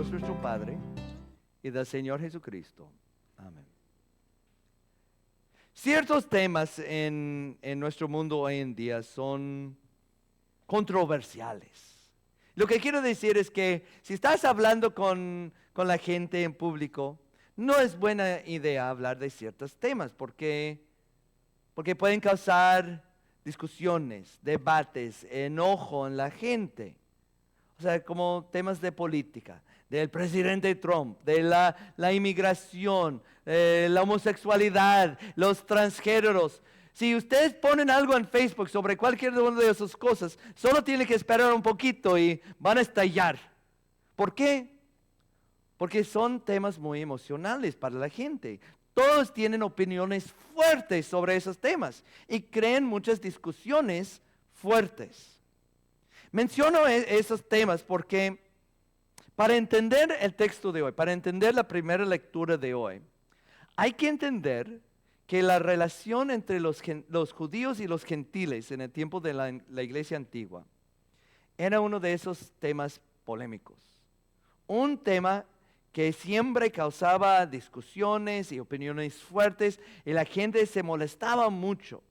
Dios nuestro Padre y del Señor Jesucristo. Amén. Ciertos temas en nuestro mundo hoy en día son controversiales. Lo que quiero decir es que si estás hablando con la gente en público, no es buena idea hablar de ciertos temas porque pueden causar discusiones, debates, enojo en la gente. O sea, como temas de política, del presidente Trump, de la inmigración, la homosexualidad, los transgéneros. Si ustedes ponen algo en Facebook sobre cualquier una de esas cosas, solo tienen que esperar un poquito y van a estallar. ¿Por qué? Porque son temas muy emocionales para la gente. Todos tienen opiniones fuertes sobre esos temas y crean muchas discusiones fuertes. Menciono esos temas porque para entender el texto de hoy, para entender la primera lectura de hoy, hay que entender que la relación entre los judíos y los gentiles en el tiempo de la iglesia antigua era uno de esos temas polémicos. Un tema que siempre causaba discusiones y opiniones fuertes y la gente se molestaba mucho.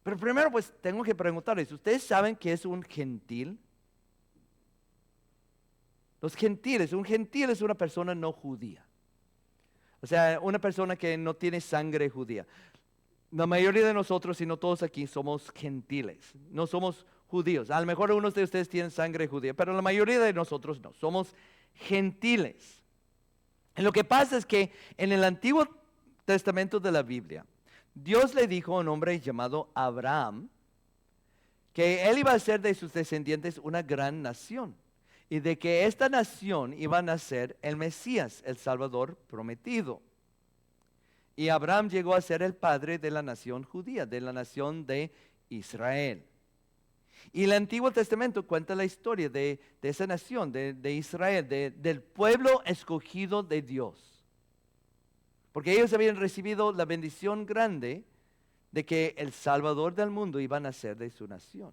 Pero primero pues tengo que preguntarles, ¿ustedes saben qué es un gentil? Los gentiles, un gentil es una persona no judía. O sea, una persona que no tiene sangre judía. La mayoría de nosotros, si no todos aquí, somos gentiles. No somos judíos. A lo mejor algunos de ustedes tienen sangre judía, pero la mayoría de nosotros no. Somos gentiles. Y lo que pasa es que en el Antiguo Testamento de la Biblia, Dios le dijo a un hombre llamado Abraham que él iba a ser de sus descendientes una gran nación y de que esta nación iba a nacer el Mesías, el Salvador prometido. Y Abraham llegó a ser el padre de la nación judía, de la nación de Israel. Y el Antiguo Testamento cuenta la historia de esa nación, de Israel, del pueblo escogido de Dios. Porque ellos habían recibido la bendición grande de que el Salvador del mundo iba a nacer de su nación.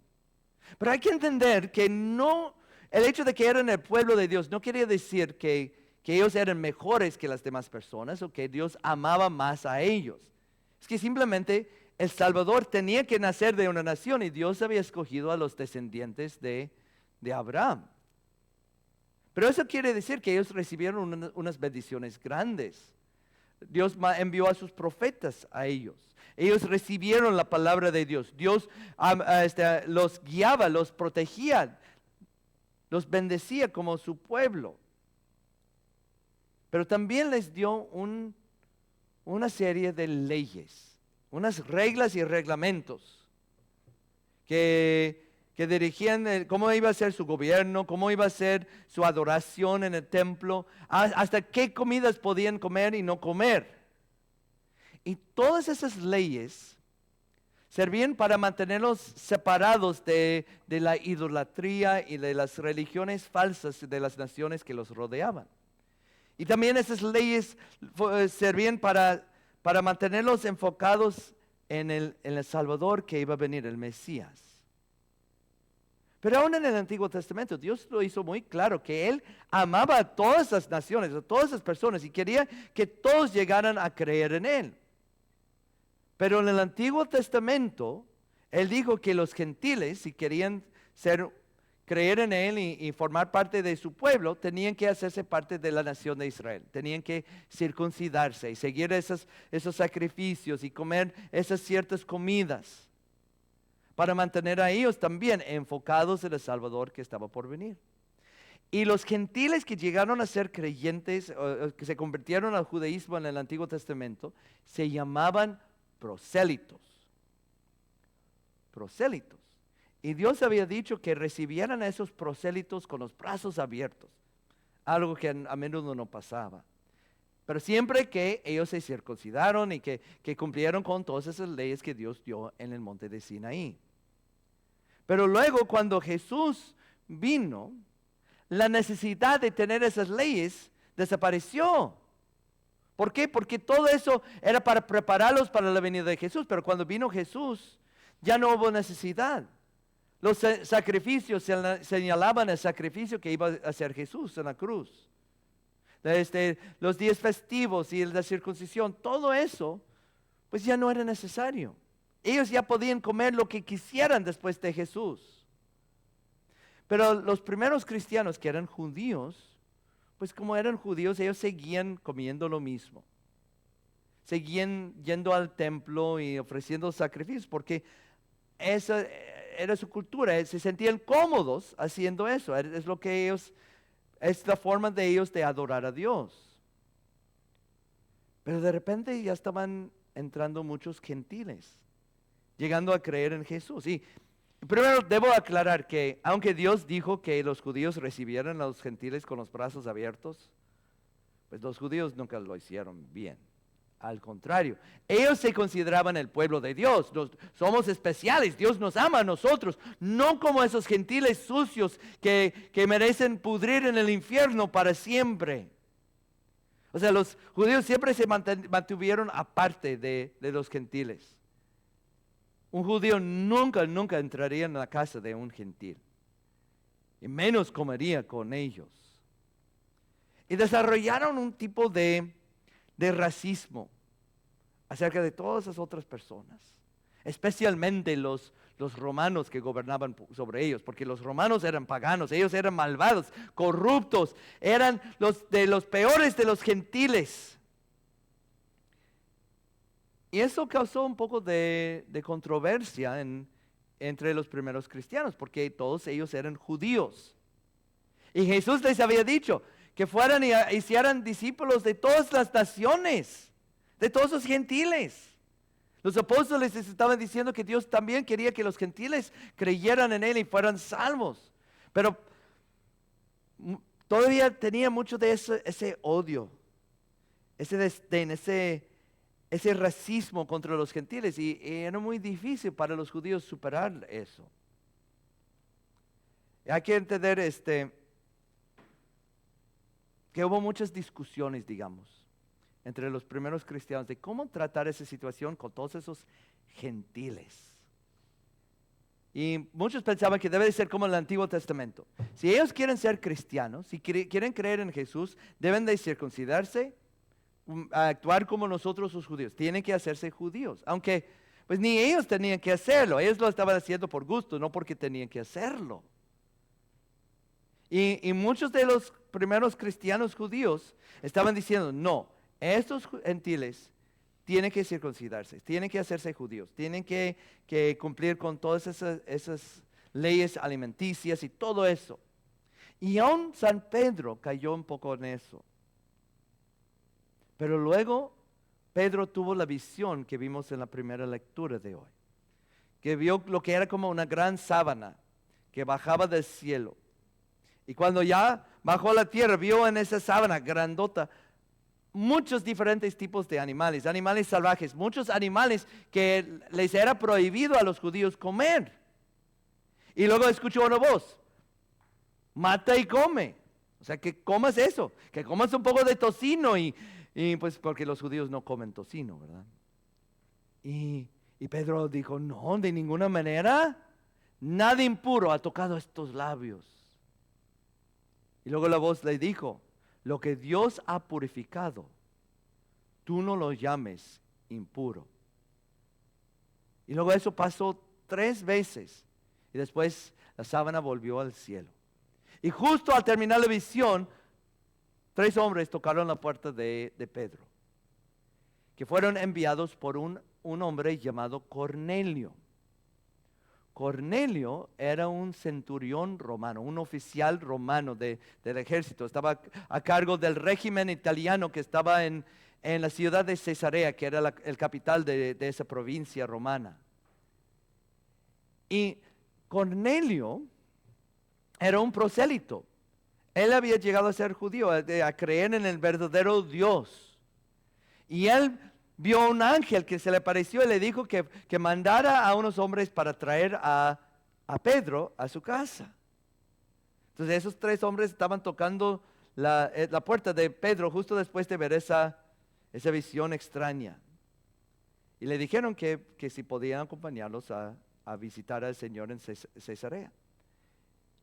Pero hay que entender que el hecho de que eran el pueblo de Dios no quería decir que ellos eran mejores que las demás personas o que Dios amaba más a ellos. Es que simplemente el Salvador tenía que nacer de una nación y Dios había escogido a los descendientes de Abraham. Pero eso quiere decir que ellos recibieron unas bendiciones grandes. Dios envió a sus profetas a ellos. Ellos recibieron la palabra de Dios. Dios los guiaba, los protegía, los bendecía como su pueblo. Pero también les dio una serie de leyes, unas reglas y reglamentos que dirigían cómo iba a ser su gobierno, cómo iba a ser su adoración en el templo, hasta qué comidas podían comer y no comer. Y todas esas leyes servían para mantenerlos separados de la idolatría y de las religiones falsas de las naciones que los rodeaban. Y también esas leyes servían para mantenerlos enfocados en el Salvador que iba a venir, el Mesías. Pero aún en el Antiguo Testamento, Dios lo hizo muy claro que Él amaba a todas las naciones, a todas las personas y quería que todos llegaran a creer en Él. Pero en el Antiguo Testamento, Él dijo que los gentiles, si querían creer en Él y formar parte de su pueblo, tenían que hacerse parte de la nación de Israel. Tenían que circuncidarse y seguir esos sacrificios y comer esas ciertas comidas para mantener a ellos también enfocados en el Salvador que estaba por venir. Y los gentiles que llegaron a ser creyentes, que se convirtieron al judaísmo en el Antiguo Testamento, se llamaban prosélitos. Prosélitos. Y Dios había dicho que recibieran a esos prosélitos con los brazos abiertos, algo que a menudo no pasaba. Pero siempre que ellos se circuncidaron y que cumplieron con todas esas leyes que Dios dio en el monte de Sinaí. Pero luego cuando Jesús vino, la necesidad de tener esas leyes desapareció. ¿Por qué? Porque todo eso era para prepararlos para la venida de Jesús. Pero cuando vino Jesús, ya no hubo necesidad. Los sacrificios señalaban el sacrificio que iba a hacer Jesús en la cruz. Los días festivos y la circuncisión, todo eso, pues ya no era necesario. Ellos ya podían comer lo que quisieran después de Jesús. Pero los primeros cristianos que eran judíos, pues como eran judíos, ellos seguían comiendo lo mismo. Seguían yendo al templo y ofreciendo sacrificios, porque esa era su cultura. Se sentían cómodos haciendo eso. Es lo que ellos, es la forma de ellos de adorar a Dios. Pero de repente ya estaban entrando muchos gentiles, llegando a creer en Jesús. Y primero debo aclarar que aunque Dios dijo que los judíos recibieran a los gentiles con los brazos abiertos, pues los judíos nunca lo hicieron bien. Al contrario, ellos se consideraban el pueblo de Dios. Somos especiales, Dios nos ama a nosotros, no como esos gentiles sucios que merecen pudrir en el infierno para siempre. O sea, los judíos siempre se mantuvieron aparte de los gentiles. Un judío nunca entraría en la casa de un gentil, y menos comería con ellos. Y desarrollaron un tipo de racismo acerca de todas esas otras personas, especialmente los romanos que gobernaban sobre ellos, porque los romanos eran paganos, ellos eran malvados, corruptos, eran los peores de los gentiles. Y eso causó un poco de controversia entre los primeros cristianos, porque todos ellos eran judíos. Y Jesús les había dicho que fueran y hicieran discípulos de todas las naciones, de todos los gentiles. Los apóstoles les estaban diciendo que Dios también quería que los gentiles creyeran en Él y fueran salvos. Pero todavía tenía mucho de ese odio, ese desdén, ese racismo contra los gentiles, y era muy difícil para los judíos superar eso. Hay que entender que hubo muchas discusiones, digamos, entre los primeros cristianos de cómo tratar esa situación con todos esos gentiles. Y muchos pensaban que debe de ser como en el Antiguo Testamento. Si ellos quieren ser cristianos, si quieren creer en Jesús, deben de circuncidarse, a actuar como nosotros los judíos, tienen que hacerse judíos, aunque pues ni ellos tenían que hacerlo, ellos lo estaban haciendo por gusto, no porque tenían que hacerlo. Y muchos de los primeros cristianos judíos estaban diciendo, no, estos gentiles tienen que circuncidarse, tienen que hacerse judíos, tienen que cumplir con todas esas leyes alimenticias y todo eso. Y aún San Pedro cayó un poco en eso. Pero luego Pedro tuvo la visión que vimos en la primera lectura de hoy, que vio lo que era como una gran sábana que bajaba del cielo. Y cuando ya bajó a la tierra, vio en esa sábana grandota muchos diferentes tipos de animales, animales salvajes, muchos animales que les era prohibido a los judíos comer. Y luego escuchó una voz, mata y come. O sea, que comas eso, que comas un poco de tocino y pues porque los judíos no comen tocino, ¿verdad? Y Pedro dijo, no, de ninguna manera, nada impuro ha tocado estos labios. Y luego la voz le dijo, lo que Dios ha purificado, tú no lo llames impuro. Y luego eso pasó 3 veces. Y después la sábana volvió al cielo. Y justo al terminar la visión, 3 hombres tocaron la puerta de Pedro, que fueron enviados por un hombre llamado Cornelio. Cornelio era un centurión romano, un oficial romano del ejército. Estaba a cargo del régimen italiano que estaba en la ciudad de Cesarea, que era el capital de esa provincia romana. Y Cornelio era un prosélito. Él había llegado a ser judío, a creer en el verdadero Dios. Y él vio un ángel que se le apareció y le dijo que mandara a unos hombres para traer a Pedro a su casa. Entonces esos 3 hombres estaban tocando la puerta de Pedro justo después de ver esa visión extraña. Y le dijeron que si podían acompañarlos a a visitar al Señor en Cesarea.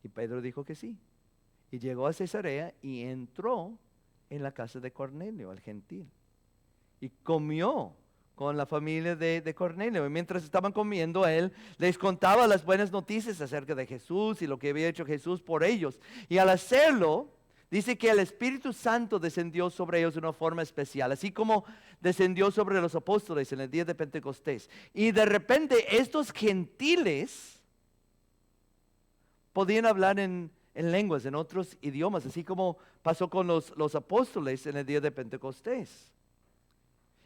Y Pedro dijo que sí. Y llegó a Cesarea y entró en la casa de Cornelio, el gentil. Y comió con la familia de Cornelio. Y mientras estaban comiendo, él les contaba las buenas noticias acerca de Jesús y lo que había hecho Jesús por ellos. Y al hacerlo, dice que el Espíritu Santo descendió sobre ellos de una forma especial, así como descendió sobre los apóstoles en el día de Pentecostés. Y de repente estos gentiles podían hablar en lenguas, en otros idiomas, así como pasó con los apóstoles en el día de Pentecostés.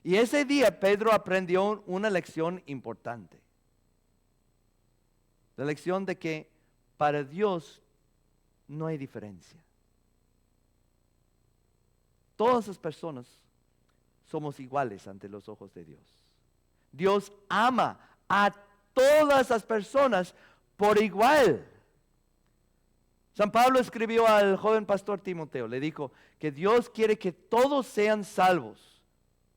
Y ese día Pedro aprendió una lección importante. La lección de que para Dios no hay diferencia. Todas las personas somos iguales ante los ojos de Dios. Dios ama a todas las personas por igual. San Pablo escribió al joven pastor Timoteo, le dijo que Dios quiere que todos sean salvos,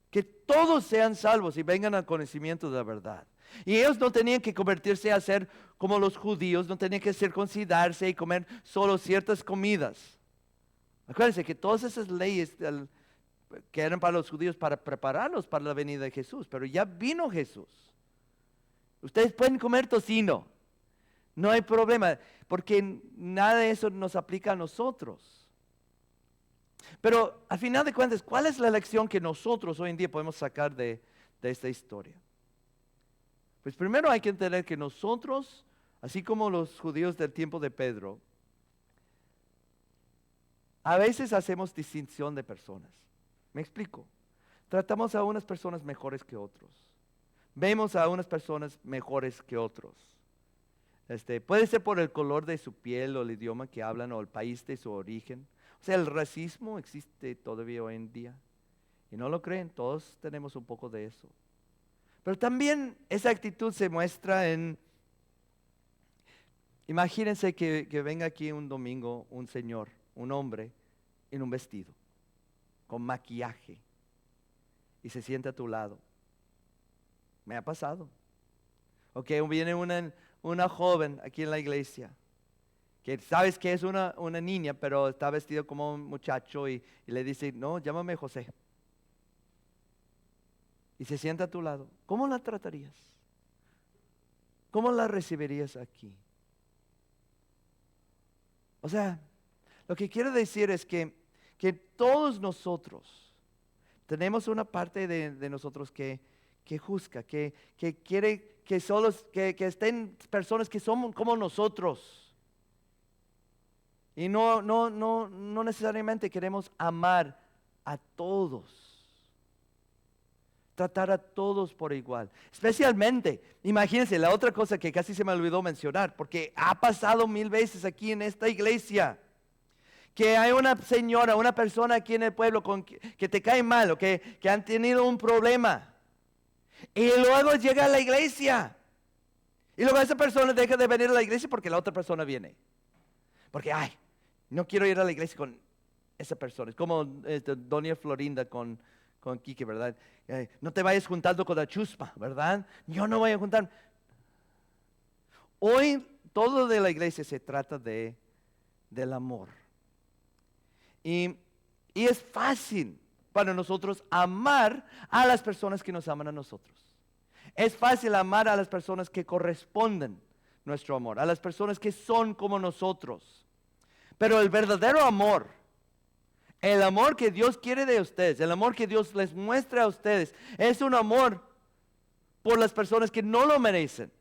que todos sean salvos y vengan al conocimiento de la verdad. Y ellos no tenían que convertirse a ser como los judíos, no tenían que circuncidarse y comer solo ciertas comidas. Acuérdense que todas esas leyes que eran para los judíos para prepararlos para la venida de Jesús, pero ya vino Jesús. Ustedes pueden comer tocino, no hay problema, porque nada de eso nos aplica a nosotros. Pero al final de cuentas, ¿cuál es la lección que nosotros hoy en día podemos sacar de esta historia? Pues primero hay que entender que nosotros, así como los judíos del tiempo de Pedro, a veces hacemos distinción de personas. ¿Me explico? Tratamos a unas personas mejores que otros. Vemos a unas personas mejores que otros. Puede ser por el color de su piel o el idioma que hablan o el país de su origen. O sea, el racismo existe todavía hoy en día. Y no lo creen, todos tenemos un poco de eso. Pero también esa actitud se muestra en... Imagínense que venga aquí un domingo un señor, un hombre, en un vestido, con maquillaje, y se sienta a tu lado. Me ha pasado. O que viene una joven aquí en la iglesia, que sabes que es una niña, pero está vestido como un muchacho y le dice, no, llámame José. Y se sienta a tu lado. ¿Cómo la tratarías? ¿Cómo la recibirías aquí? O sea, lo que quiero decir es que todos nosotros tenemos una parte de nosotros que juzga, que quiere que estén personas que son como nosotros. Y no necesariamente queremos amar a todos. Tratar a todos por igual. Especialmente, imagínense, la otra cosa que casi se me olvidó mencionar, porque ha pasado 1000 veces aquí en esta iglesia, que hay una señora, una persona aquí en el pueblo que te cae mal o que han tenido un problema. Y luego llega a la iglesia. Y luego esa persona deja de venir a la iglesia porque la otra persona viene. Porque, no quiero ir a la iglesia con esa persona. Es como doña Florinda con Quique, ¿verdad? No te vayas juntando con la chuspa, ¿verdad? Yo no voy a juntar. Hoy todo de la iglesia se trata del amor. Y es fácil para nosotros amar a las personas que nos aman a nosotros. Es fácil amar a las personas que corresponden nuestro amor, a las personas que son como nosotros. Pero el verdadero amor, el amor que Dios quiere de ustedes, el amor que Dios les muestra a ustedes, es un amor por las personas que no lo merecen,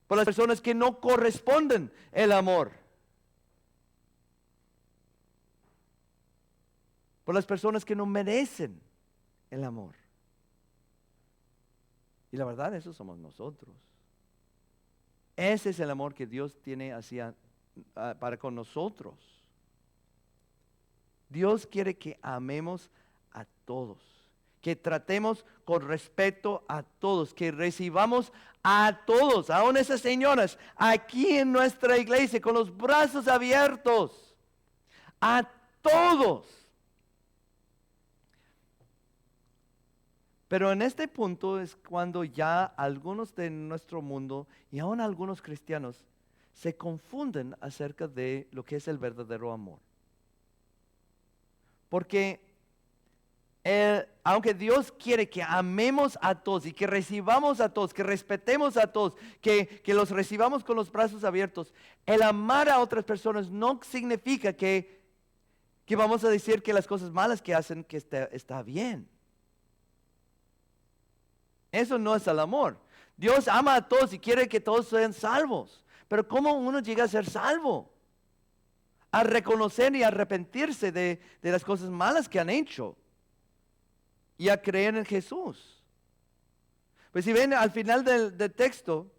por las personas que no corresponden el amor, por las personas que no merecen el amor. Y la verdad, eso somos nosotros. Ese es el amor que Dios tiene para con nosotros. Dios quiere que amemos a todos, que tratemos con respeto a todos, que recibamos a todos, aún esas señoras, aquí en nuestra iglesia, con los brazos abiertos, a todos. Pero en este punto es cuando ya algunos de nuestro mundo y aún algunos cristianos se confunden acerca de lo que es el verdadero amor. Porque aunque Dios quiere que amemos a todos y que recibamos a todos, que respetemos a todos, que los recibamos con los brazos abiertos, el amar a otras personas no significa que vamos a decir que las cosas malas que hacen que está bien. Eso no es el amor. Dios ama a todos y quiere que todos sean salvos. Pero ¿cómo uno llega a ser salvo? A reconocer y arrepentirse de las cosas malas que han hecho. Y a creer en Jesús. Pues si ven al final del texto,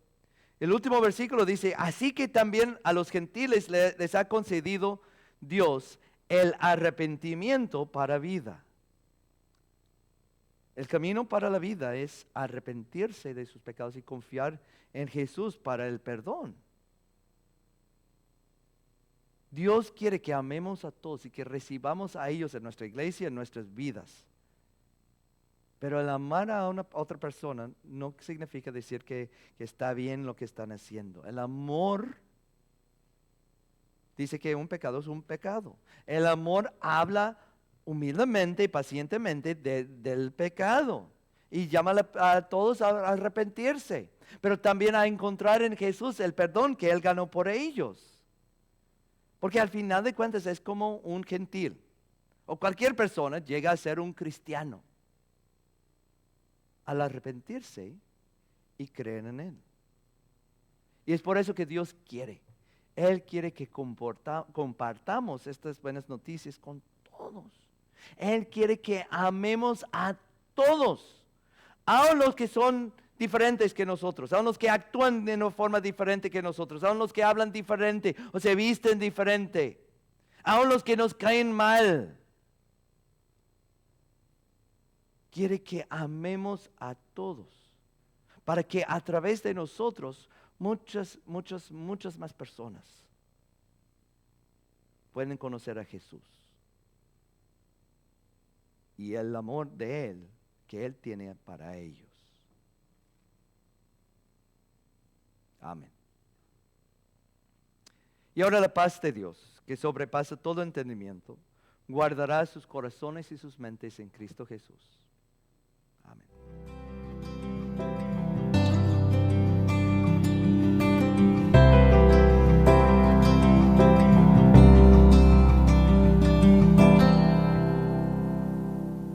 el último versículo dice, así que también a los gentiles les ha concedido Dios el arrepentimiento para vida. El camino para la vida es arrepentirse de sus pecados y confiar en Jesús para el perdón. Dios quiere que amemos a todos y que recibamos a ellos en nuestra iglesia, en nuestras vidas. Pero el amar a otra persona no significa decir que está bien lo que están haciendo. El amor dice que un pecado es un pecado. El amor habla humildemente y pacientemente del pecado y llama a todos a arrepentirse, pero también a encontrar en Jesús el perdón que Él ganó por ellos. Porque al final de cuentas es como un gentil o cualquier persona llega a ser un cristiano al arrepentirse y creer en Él. Y es por eso que Dios quiere. Él quiere que compartamos estas buenas noticias con todos. Él quiere que amemos a todos, aun los que son diferentes que nosotros, aun los que actúan de una forma diferente que nosotros, aun los que hablan diferente o se visten diferente, aun los que nos caen mal. Quiere que amemos a todos, para que a través de nosotros muchas más personas pueden conocer a Jesús y el amor de Él que Él tiene para ellos. Amén. Y ahora la paz de Dios, que sobrepasa todo entendimiento, guardará sus corazones y sus mentes en Cristo Jesús. Amén.